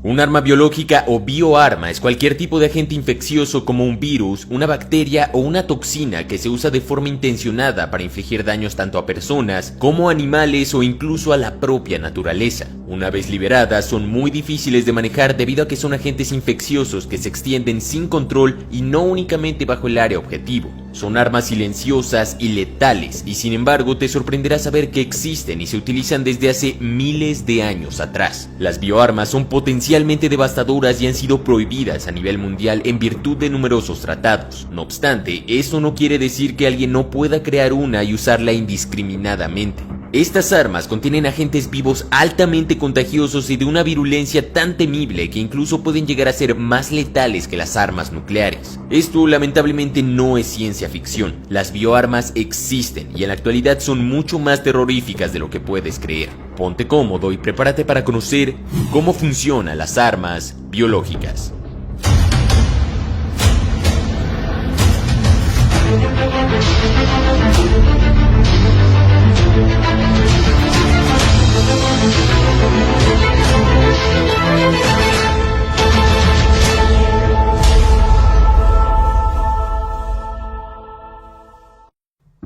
Un arma biológica o bioarma es cualquier tipo de agente infeccioso como un virus, una bacteria o una toxina que se usa de forma intencionada para infligir daños tanto a personas como a animales o incluso a la propia naturaleza. Una vez liberadas, son muy difíciles de manejar debido a que son agentes infecciosos que se extienden sin control y no únicamente bajo el área objetivo. Son armas silenciosas y letales, y sin embargo te sorprenderá saber que existen y se utilizan desde hace miles de años atrás. Las bioarmas son potencialmente devastadoras y han sido prohibidas a nivel mundial en virtud de numerosos tratados. No obstante, eso no quiere decir que alguien no pueda crear una y usarla indiscriminadamente. Estas armas contienen agentes vivos altamente contagiosos y de una virulencia tan temible que incluso pueden llegar a ser más letales que las armas nucleares. Esto lamentablemente no es ciencia ficción. Las bioarmas existen y en la actualidad son mucho más terroríficas de lo que puedes creer. Ponte cómodo y prepárate para conocer cómo funcionan las armas biológicas.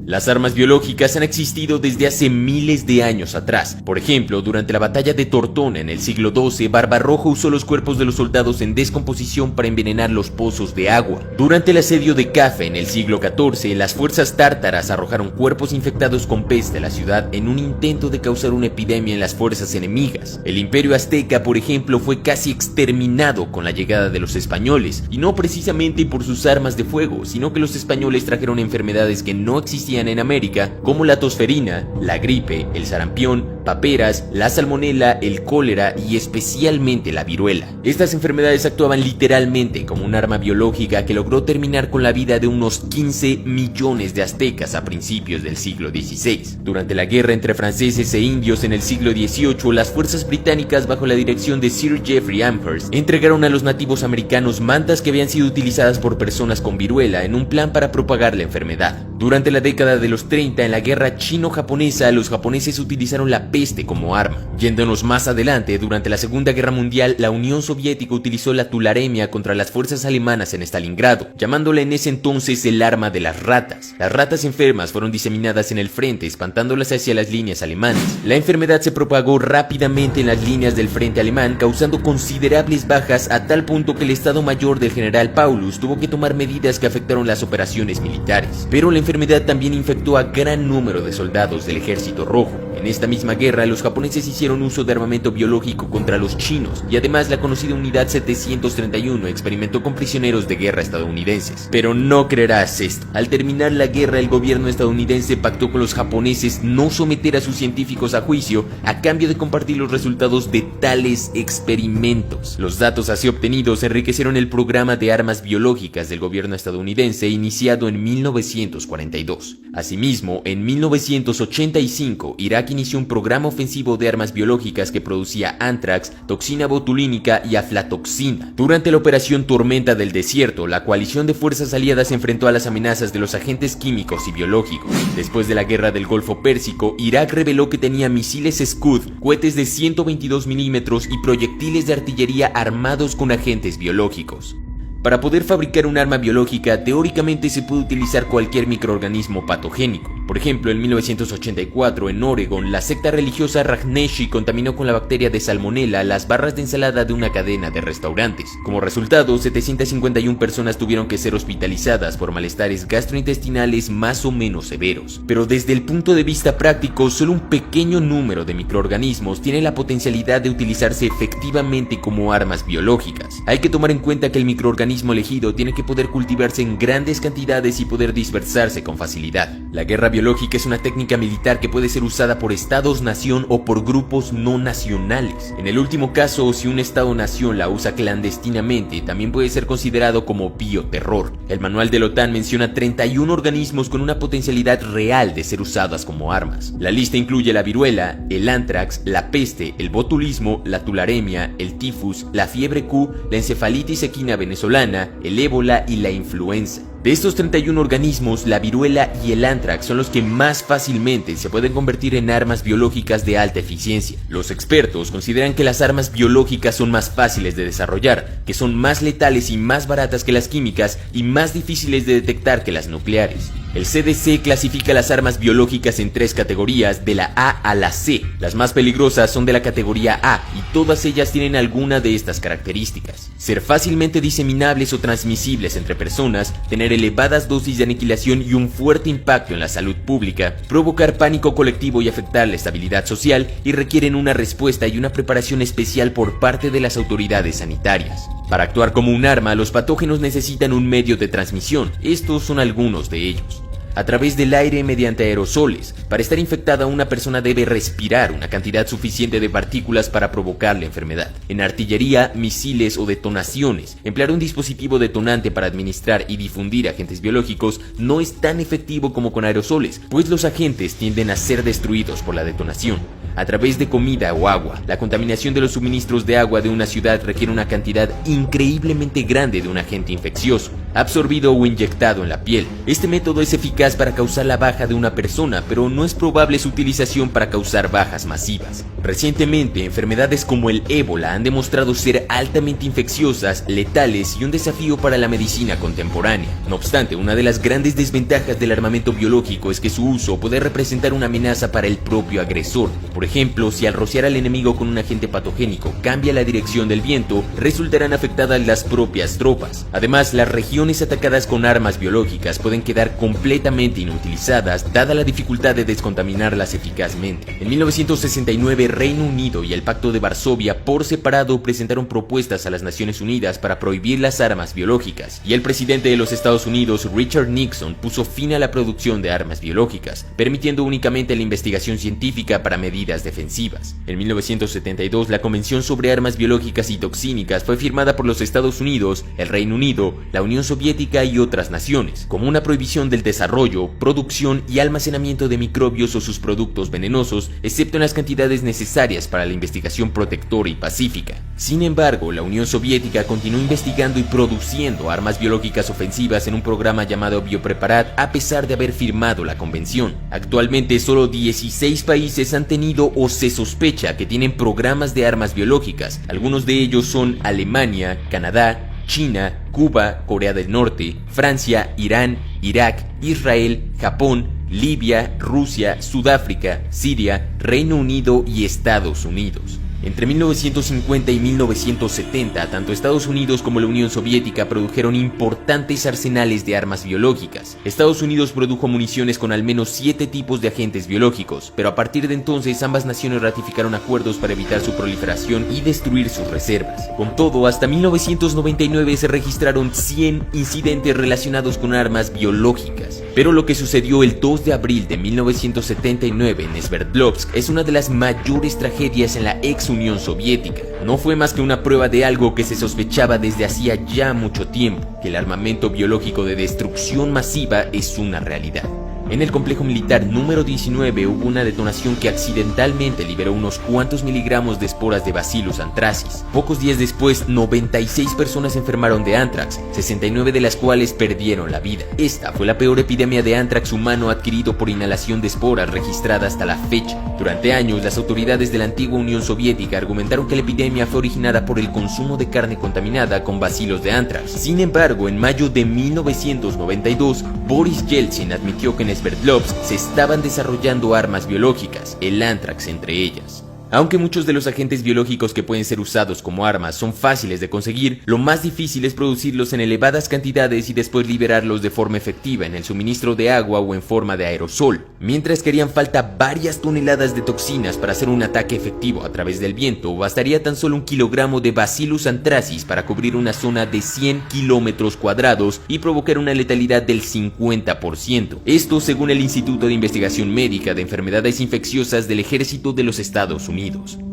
Las armas biológicas han existido desde hace miles de años atrás. Por ejemplo, durante la batalla de Tortona en el siglo XII, Barbarroja usó los cuerpos de los soldados en descomposición para envenenar los pozos de agua. Durante el asedio de Cafa en el siglo XIV, las fuerzas tártaras arrojaron cuerpos infectados con peste a la ciudad en un intento de causar una epidemia en las fuerzas enemigas. El imperio azteca, por ejemplo, fue casi exterminado con la llegada de los españoles, y no precisamente por sus armas de fuego, sino que los españoles trajeron enfermedades que no existían en América, como la tosferina, la gripe, el sarampión, paperas, la salmonela, el cólera y especialmente la viruela. Estas enfermedades actuaban literalmente como un arma biológica que logró terminar con la vida de unos 15 millones de aztecas a principios del siglo XVI. Durante la guerra entre franceses e indios en el siglo XVIII, las fuerzas británicas bajo la dirección de Sir Jeffrey Amherst entregaron a los nativos americanos mantas que habían sido utilizadas por personas con viruela en un plan para propagar la enfermedad. Durante la década de los 30, en la guerra chino-japonesa, los japoneses utilizaron la peste como arma. Yéndonos más adelante, durante la Segunda Guerra Mundial, la Unión Soviética utilizó la tularemia contra las fuerzas alemanas en Stalingrado, llamándola en ese entonces el arma de las ratas. Las ratas enfermas fueron diseminadas en el frente, espantándolas hacia las líneas alemanas. La enfermedad se propagó rápidamente en las líneas del frente alemán, causando considerables bajas a tal punto que el Estado Mayor del general Paulus tuvo que tomar medidas que afectaron las operaciones militares. Pero la enfermedad también infectó a gran número de soldados del Ejército Rojo. En esta misma guerra, los japoneses hicieron uso de armamento biológico contra los chinos, y además la conocida Unidad 731 experimentó con prisioneros de guerra estadounidenses. Pero no creerás esto. Al terminar la guerra, el gobierno estadounidense pactó con los japoneses no someter a sus científicos a juicio a cambio de compartir los resultados de tales experimentos. Los datos así obtenidos enriquecieron el programa de armas biológicas del gobierno estadounidense iniciado en 1942. Asimismo, en 1985, Irak inició un programa ofensivo de armas biológicas que producía anthrax, toxina botulínica y aflatoxina. Durante la operación Tormenta del Desierto, la coalición de fuerzas aliadas se enfrentó a las amenazas de los agentes químicos y biológicos. Después de la guerra del Golfo Pérsico, Irak reveló que tenía misiles Scud, cohetes de 122 milímetros y proyectiles de artillería armados con agentes biológicos. Para poder fabricar un arma biológica, teóricamente se puede utilizar cualquier microorganismo patogénico. Por ejemplo, en 1984, en Oregon, la secta religiosa Rajneeshi contaminó con la bacteria de salmonela las barras de ensalada de una cadena de restaurantes. Como resultado, 751 personas tuvieron que ser hospitalizadas por malestares gastrointestinales más o menos severos. Pero desde el punto de vista práctico, solo un pequeño número de microorganismos tiene la potencialidad de utilizarse efectivamente como armas biológicas. Hay que tomar en cuenta que el microorganismo elegido tiene que poder cultivarse en grandes cantidades y poder dispersarse con facilidad. La guerra biológica es una técnica militar que puede ser usada por estados-nación o por grupos no nacionales. En el último caso, si un estado-nación la usa clandestinamente, también puede ser considerado como bioterror. El manual de la OTAN menciona 31 organismos con una potencialidad real de ser usadas como armas. La lista incluye la viruela, el anthrax, la peste, el botulismo, la tularemia, el tifus, la fiebre Q, la encefalitis equina venezolana, el ébola y la influenza. De estos 31 organismos, la viruela y el anthrax son los que más fácilmente se pueden convertir en armas biológicas de alta eficiencia. Los expertos consideran que las armas biológicas son más fáciles de desarrollar, que son más letales y más baratas que las químicas y más difíciles de detectar que las nucleares. El CDC clasifica las armas biológicas en 3 categorías, de la A a la C. Las más peligrosas son de la categoría A y todas ellas tienen alguna de estas características: ser fácilmente diseminables o transmisibles entre personas, tener elevadas dosis de aniquilación y un fuerte impacto en la salud pública, provocar pánico colectivo y afectar la estabilidad social, y requieren una respuesta y una preparación especial por parte de las autoridades sanitarias. Para actuar como un arma, los patógenos necesitan un medio de transmisión. Estos son algunos de ellos: a través del aire mediante aerosoles. Para estar infectada, una persona debe respirar una cantidad suficiente de partículas para provocar la enfermedad. En artillería, misiles o detonaciones, emplear un dispositivo detonante para administrar y difundir agentes biológicos no es tan efectivo como con aerosoles, pues los agentes tienden a ser destruidos por la detonación. A través de comida o agua, la contaminación de los suministros de agua de una ciudad requiere una cantidad increíblemente grande de un agente infeccioso, absorbido o inyectado en la piel. Este método es eficaz para causar la baja de una persona, pero no es probable su utilización para causar bajas masivas. Recientemente, enfermedades como el ébola han demostrado ser altamente infecciosas, letales y un desafío para la medicina contemporánea. No obstante, una de las grandes desventajas del armamento biológico es que su uso puede representar una amenaza para el propio agresor. Por ejemplo, si al rociar al enemigo con un agente patogénico cambia la dirección del viento, resultarán afectadas las propias tropas. Además, las regiones atacadas con armas biológicas pueden quedar completamente inutilizadas, dada la dificultad de descontaminarlas eficazmente. En 1969, Reino Unido y el Pacto de Varsovia por separado presentaron propuestas a las Naciones Unidas para prohibir las armas biológicas, y el presidente de los Estados Unidos, Richard Nixon, puso fin a la producción de armas biológicas, permitiendo únicamente la investigación científica para medidas defensivas. En 1972, la Convención sobre Armas Biológicas y Toxínicas fue firmada por los Estados Unidos, el Reino Unido, la Unión Soviética y otras naciones, como una prohibición del desarrollo, producción y almacenamiento de microbios o sus productos venenosos, excepto en las cantidades necesarias para la investigación protectora y pacífica. Sin embargo, la Unión Soviética continuó investigando y produciendo armas biológicas ofensivas en un programa llamado Biopreparat a pesar de haber firmado la convención. Actualmente, solo 16 países han tenido o se sospecha que tienen programas de armas biológicas. Algunos de ellos son Alemania, Canadá, China, Cuba, Corea del Norte, Francia, Irán, Irak, Israel, Japón, Libia, Rusia, Sudáfrica, Siria, Reino Unido y Estados Unidos. Entre 1950 y 1970, tanto Estados Unidos como la Unión Soviética produjeron importantes arsenales de armas biológicas. Estados Unidos produjo municiones con al menos 7 tipos de agentes biológicos, pero a partir de entonces ambas naciones ratificaron acuerdos para evitar su proliferación y destruir sus reservas. Con todo, hasta 1999 se registraron 100 incidentes relacionados con armas biológicas. Pero lo que sucedió el 2 de abril de 1979 en Sverdlovsk es una de las mayores tragedias en la ex Unión Soviética. No fue más que una prueba de algo que se sospechaba desde hacía ya mucho tiempo, que el armamento biológico de destrucción masiva es una realidad. En el complejo militar número 19 hubo una detonación que accidentalmente liberó unos cuantos miligramos de esporas de Bacillus anthracis. Pocos días después, 96 personas se enfermaron de anthrax, 69 de las cuales perdieron la vida. Esta fue la peor epidemia de anthrax humano adquirido por inhalación de esporas registrada hasta la fecha. Durante años, las autoridades de la antigua Unión Soviética argumentaron que la epidemia fue originada por el consumo de carne contaminada con bacilos de anthrax. Sin embargo, en mayo de 1992, Boris Yeltsin admitió que en Sverdlovsk se estaban desarrollando armas biológicas, el anthrax entre ellas. Aunque muchos de los agentes biológicos que pueden ser usados como armas son fáciles de conseguir, lo más difícil es producirlos en elevadas cantidades y después liberarlos de forma efectiva en el suministro de agua o en forma de aerosol. Mientras que harían falta varias toneladas de toxinas para hacer un ataque efectivo a través del viento, bastaría tan solo 1 kilogramo de Bacillus anthracis para cubrir una zona de 100 kilómetros cuadrados y provocar una letalidad del 50%. Esto según el Instituto de Investigación Médica de Enfermedades Infecciosas del Ejército de los Estados Unidos.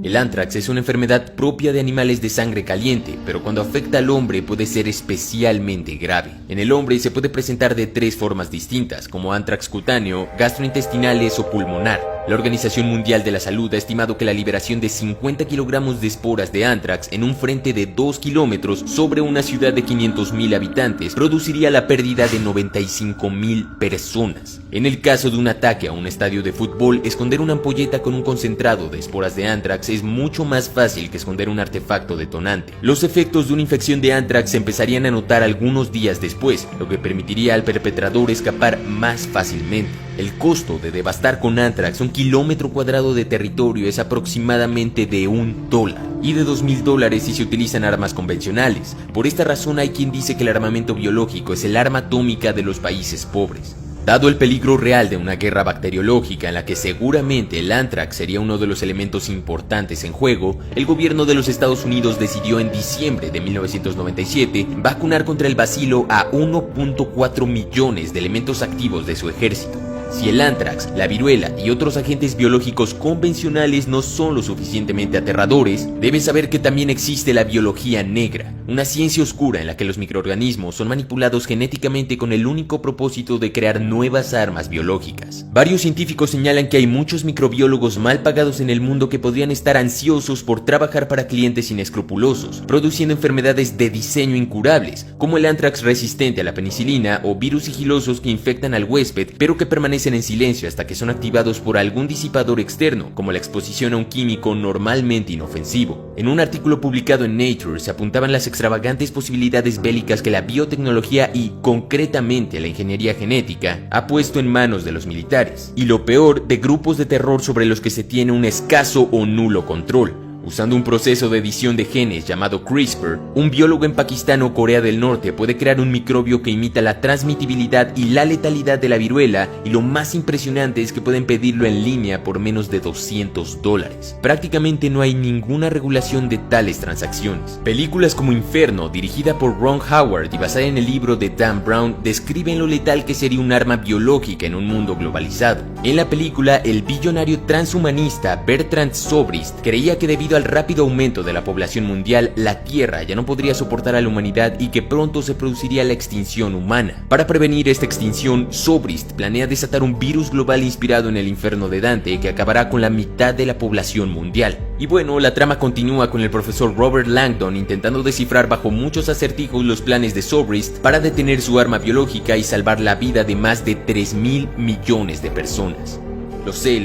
El anthrax es una enfermedad propia de animales de sangre caliente, pero cuando afecta al hombre puede ser especialmente grave. En el hombre se puede presentar de 3 formas distintas, como anthrax cutáneo, gastrointestinales o pulmonar. La Organización Mundial de la Salud ha estimado que la liberación de 50 kilogramos de esporas de anthrax en un frente de 2 kilómetros sobre una ciudad de 500.000 habitantes produciría la pérdida de 95.000 personas. En el caso de un ataque a un estadio de fútbol, esconder una ampolleta con un concentrado de esporas de anthrax es mucho más fácil que esconder un artefacto detonante. Los efectos de una infección de anthrax se empezarían a notar algunos días después, lo que permitiría al perpetrador escapar más fácilmente. El costo de devastar con anthrax un kilómetro cuadrado de territorio es aproximadamente de $1 y de $2.000 si se utilizan armas convencionales. Por esta razón hay quien dice que el armamento biológico es el arma atómica de los países pobres. Dado el peligro real de una guerra bacteriológica en la que seguramente el anthrax sería uno de los elementos importantes en juego, el gobierno de los Estados Unidos decidió en diciembre de 1997 vacunar contra el bacilo a 1.4 millones de elementos activos de su ejército. Si el anthrax, la viruela y otros agentes biológicos convencionales no son lo suficientemente aterradores, debes saber que también existe la biología negra, una ciencia oscura en la que los microorganismos son manipulados genéticamente con el único propósito de crear nuevas armas biológicas. Varios científicos señalan que hay muchos microbiólogos mal pagados en el mundo que podrían estar ansiosos por trabajar para clientes inescrupulosos, produciendo enfermedades de diseño incurables, como el anthrax resistente a la penicilina o virus sigilosos que infectan al huésped pero que permanecen en silencio hasta que son activados por algún disipador externo, como la exposición a un químico normalmente inofensivo. En un artículo publicado en Nature se apuntaban las extravagantes posibilidades bélicas que la biotecnología y, concretamente, la ingeniería genética ha puesto en manos de los militares, y lo peor, de grupos de terror sobre los que se tiene un escaso o nulo control. Usando un proceso de edición de genes llamado CRISPR, un biólogo en Pakistán o Corea del Norte puede crear un microbio que imita la transmitibilidad y la letalidad de la viruela, y lo más impresionante es que pueden pedirlo en línea por menos de $200. Prácticamente no hay ninguna regulación de tales transacciones. Películas como Inferno, dirigida por Ron Howard y basada en el libro de Dan Brown, describen lo letal que sería un arma biológica en un mundo globalizado. En la película, el billonario transhumanista Bertrand Sobrist creía que debido al rápido aumento de la población mundial, la Tierra ya no podría soportar a la humanidad y que pronto se produciría la extinción humana. Para prevenir esta extinción, Sobrist planea desatar un virus global inspirado en el infierno de Dante que acabará con la mitad de la población mundial. Y bueno, la trama continúa con el profesor Robert Langdon intentando descifrar bajo muchos acertijos los planes de Sobrist para detener su arma biológica y salvar la vida de más de 3.000 millones de personas. Lo sé,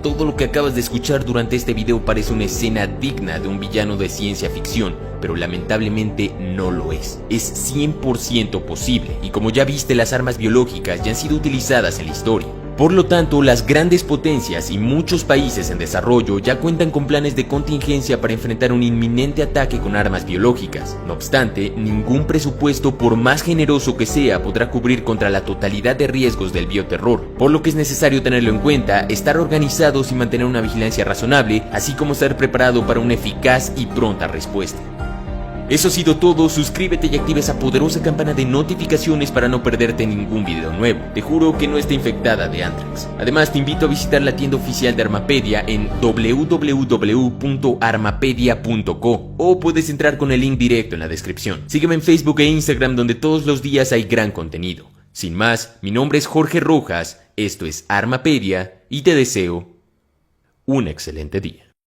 todo lo que acabas de escuchar durante este video parece una escena digna de un villano de ciencia ficción, pero lamentablemente no lo es. Es 100% posible, y como ya viste, las armas biológicas ya han sido utilizadas en la historia. Por lo tanto, las grandes potencias y muchos países en desarrollo ya cuentan con planes de contingencia para enfrentar un inminente ataque con armas biológicas. No obstante, ningún presupuesto, por más generoso que sea, podrá cubrir contra la totalidad de riesgos del bioterror, por lo que es necesario tenerlo en cuenta, estar organizados y mantener una vigilancia razonable, así como estar preparado para una eficaz y pronta respuesta. Eso ha sido todo, suscríbete y activa esa poderosa campana de notificaciones para no perderte ningún video nuevo. Te juro que no está infectada de anthrax. Además, te invito a visitar la tienda oficial de Armapedia en www.armapedia.co o puedes entrar con el link directo en la descripción. Sígueme en Facebook e Instagram, donde todos los días hay gran contenido. Sin más, mi nombre es Jorge Rojas, esto es Armapedia y te deseo un excelente día.